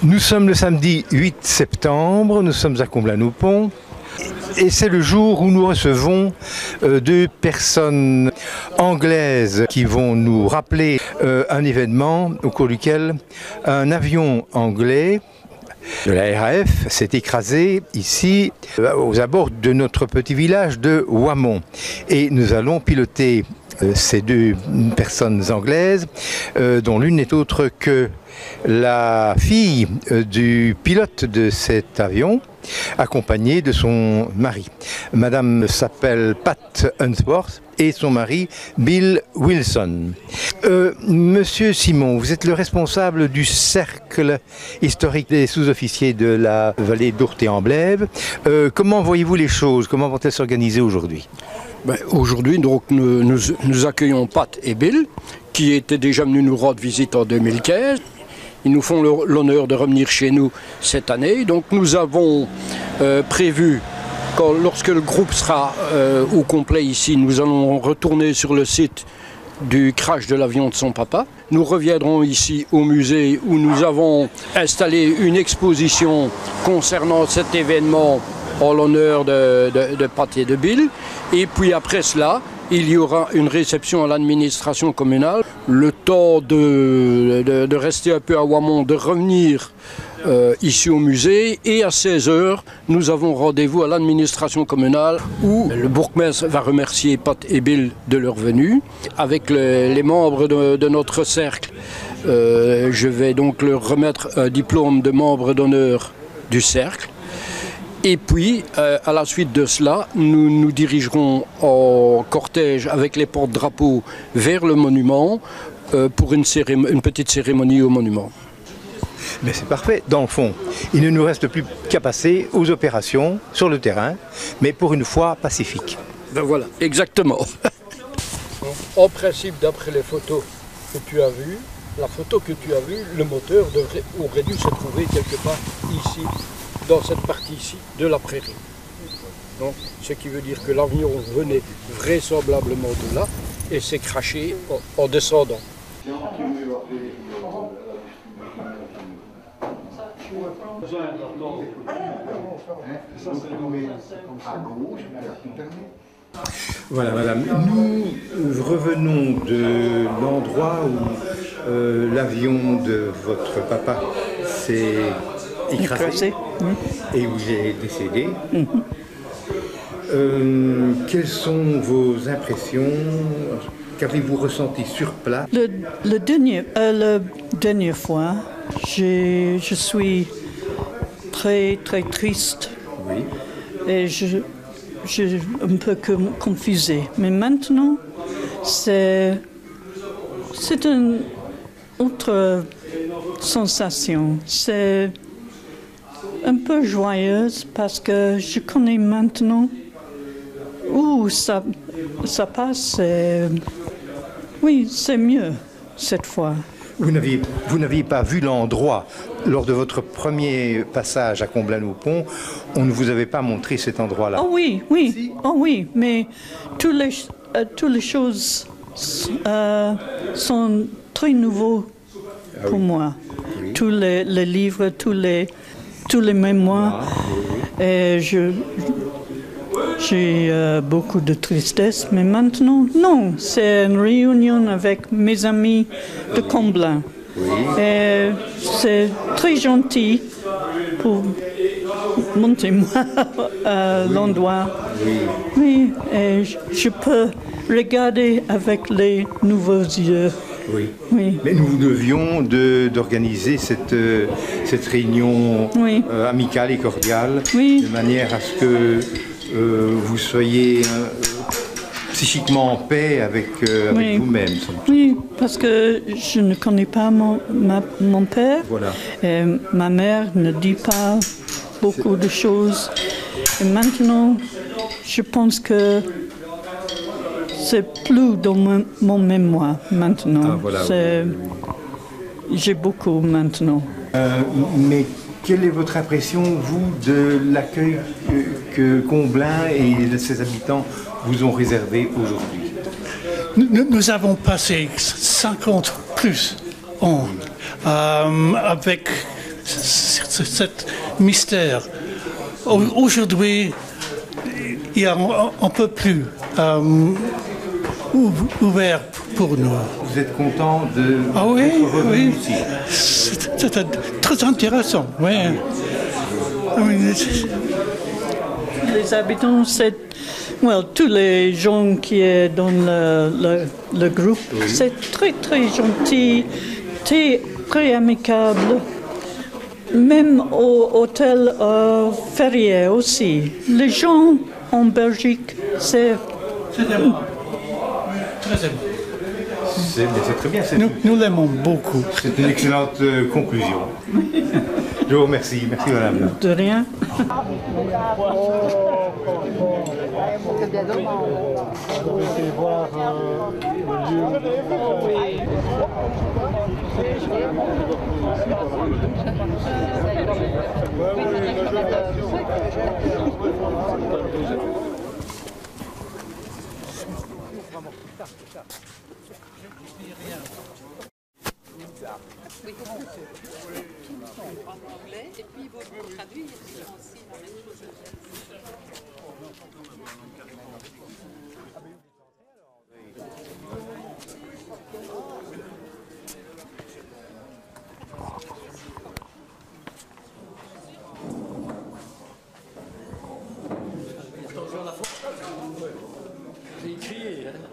Nous sommes le samedi 8 septembre, nous sommes à Comblain-Noupont et c'est le jour où nous recevons deux personnes anglaises qui vont nous rappeler un événement au cours duquel un avion anglais de la RAF s'est écrasé ici aux abords de notre petit village de Wamont. Et nous allons piloter ces deux personnes anglaises, dont l'une n'est autre que la fille du pilote de cet avion, accompagnée de son mari. Madame s'appelle Pat Unsworth et son mari Bill Wilson. Monsieur Simon, vous êtes le responsable du cercle historique des sous-officiers de la vallée d'Ourthe-en-Blève. Comment voyez-vous les choses? Comment vont-elles s'organiser aujourd'hui? Aujourd'hui, donc, nous accueillons Pat et Bill, qui étaient déjà venus nous rendre visite en 2015. Ils nous font l'honneur de revenir chez nous cette année. Donc nous avons prévu, lorsque le groupe sera au complet ici, nous allons retourner sur le site du crash de l'avion de son papa. Nous reviendrons ici au musée où nous avons installé une exposition concernant cet événement en l'honneur de Pat et de Bill. Et puis après cela, il y aura une réception à l'administration communale. Le temps de rester un peu à Wamont, de revenir ici au musée. Et à 16 h, nous avons rendez-vous à l'administration communale où le bourgmestre va remercier Pat et Bill de leur venue. Avec les membres de notre cercle, je vais donc leur remettre un diplôme de membre d'honneur du cercle. Et puis, à la suite de cela, nous nous dirigerons en cortège avec les porte-drapeaux vers le monument pour une petite cérémonie au monument. Mais c'est parfait. Dans le fond, il ne nous reste plus qu'à passer aux opérations sur le terrain, mais pour une fois pacifique. Ben voilà, exactement. En principe, d'après les photos que tu as vues, le moteur aurait dû se trouver quelque part ici, dans cette partie-ci de la prairie. Donc, ce qui veut dire que l'avion venait vraisemblablement de là et s'est crashé en descendant. Voilà, madame. Nous revenons de l'endroit où l'avion de votre papa s'est écrasé et où il est décédé. Quelles sont vos impressions? Qu'avez-vous ressenti sur place? La dernière fois, je suis très triste. Oui. Et je un peu confusée. Mais maintenant, c'est une autre sensation. C'est un peu joyeuse parce que je connais maintenant où ça passe. Oui, c'est mieux cette fois. Vous n'aviez pas vu l'endroit lors de votre premier passage à Comblain-Noupont. On ne vous avait pas montré cet endroit-là. Oh oui, si? Oh oui, mais toutes les choses sont très nouveaux pour moi. Oui. Tous les livres, tous les mémoires. Et j'ai beaucoup de tristesse, mais maintenant, non. C'est une réunion avec mes amis de Comblain. Oui. Et c'est très gentil pour monter moi à l'endroit. Oui. Oui, et je peux regarder avec les nouveaux yeux. Oui. Oui. Mais nous devions d'organiser cette réunion amicale et cordiale, de manière à ce que vous soyez psychiquement en paix avec vous-même. Oui, parce que je ne connais pas mon père. Voilà. Et ma mère ne dit pas beaucoup de choses. Et maintenant, je pense que c'est plus dans mon mémoire maintenant. Ah, voilà, j'ai beaucoup maintenant. Mais quelle est votre impression, vous, de l'accueil que Comblain et de ses habitants vous ont réservé aujourd'hui? Nous avons passé 50 plus ans avec cet mystère. Aujourd'hui, on ne peut plus ouvert pour nous. Vous êtes content de Ah oui, revenir oui. ici? C'était très intéressant. Oui. Les habitants, tous les gens qui sont dans le groupe, c'est très très gentil, très amicable. Même au hôtel Ferrier aussi. Les gens en Belgique, c'est... C'est aimant. Très aimant. C'est très bien. Nous l'aimons beaucoup. C'est une excellente conclusion. Je vous remercie. Merci madame. De rien.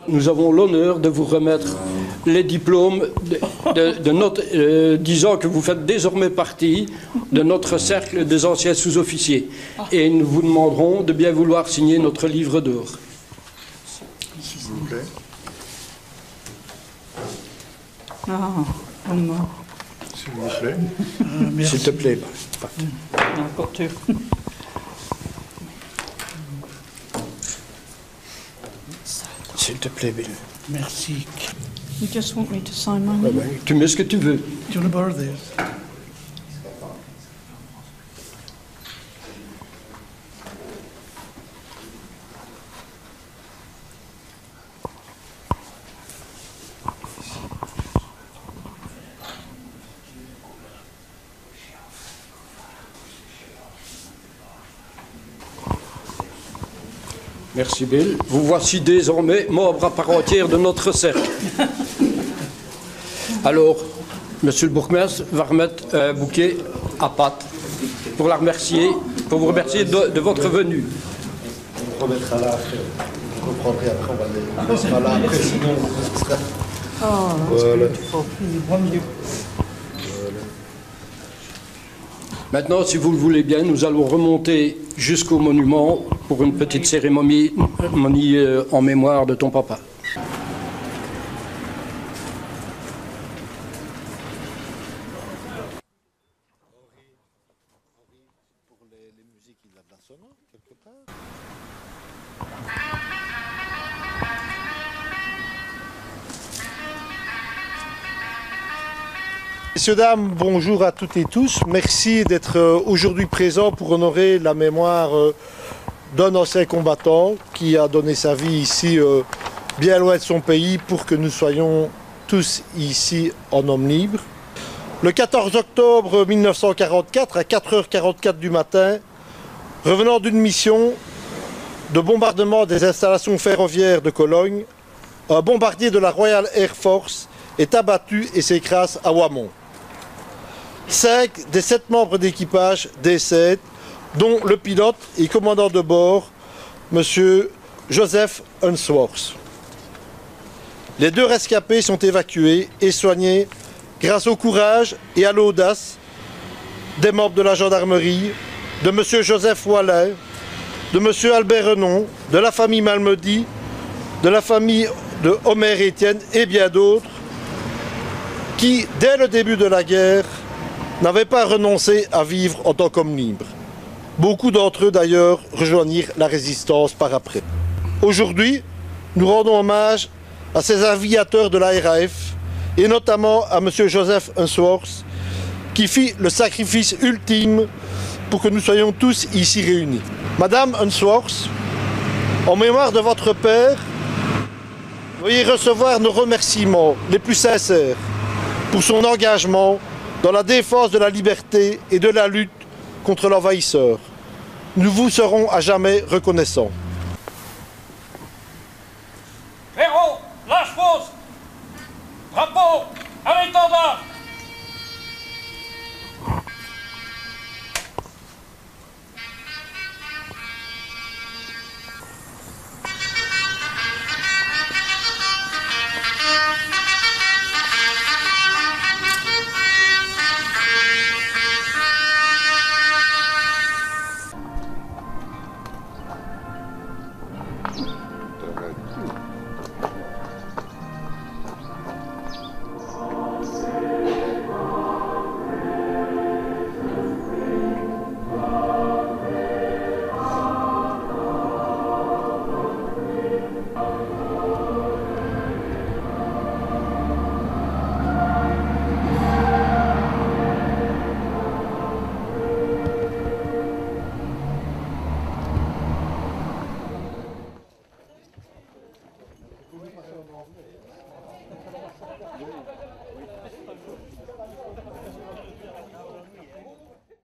Nous avons l'honneur de vous remettre les diplômes de notre, disant que vous faites désormais partie de notre cercle des anciens sous-officiers. Et nous vous demanderons de bien vouloir signer notre livre d'or. S'il vous plaît. S'il vous plaît. S'il te plaît. S'il te plaît, Bill. Merci. You just want me to sign my name? Tu mets ce que tu veux. Do you want to borrow this? Merci, Bill. Vous voici désormais membre à part entière de notre cercle. Alors, monsieur le bourgmestre va remettre un bouquet à Pat pour vous remercier de votre venue. On remettra là après. Vous comprendrez après, on va mettra là après, sinon ce sera... Voilà. Maintenant, si vous le voulez bien, nous allons remonter jusqu'au monument pour une petite cérémonie en mémoire de ton papa. Messieurs, dames, bonjour à toutes et tous. Merci d'être aujourd'hui présents pour honorer la mémoire d'un ancien combattant qui a donné sa vie ici, bien loin de son pays, pour que nous soyons tous ici en hommes libres. Le 14 octobre 1944, à 4h44 du matin, revenant d'une mission de bombardement des installations ferroviaires de Cologne, un bombardier de la Royal Air Force est abattu et s'écrase à Ouamont. 5 des 7 membres d'équipage décèdent, dont le pilote et commandant de bord, M. Joseph Unsworth. Les 2 rescapés sont évacués et soignés grâce au courage et à l'audace des membres de la gendarmerie, de M. Joseph Wallin, de M. Albert Renon, de la famille Malmedy, de la famille de Omer Etienne et bien d'autres qui, dès le début de la guerre, n'avaient pas renoncé à vivre en tant qu'hommes libres. Beaucoup d'entre eux, d'ailleurs, rejoignirent la résistance par après. Aujourd'hui, nous rendons hommage à ces aviateurs de la RAF, et notamment à M. Joseph Unsworth, qui fit le sacrifice ultime pour que nous soyons tous ici réunis. Madame Unsworth, en mémoire de votre père, veuillez recevoir nos remerciements les plus sincères pour son engagement dans la défense de la liberté et de la lutte contre l'envahisseur. Nous vous serons à jamais reconnaissants. Héros, lâche fausse, drapeau, à l'étendard.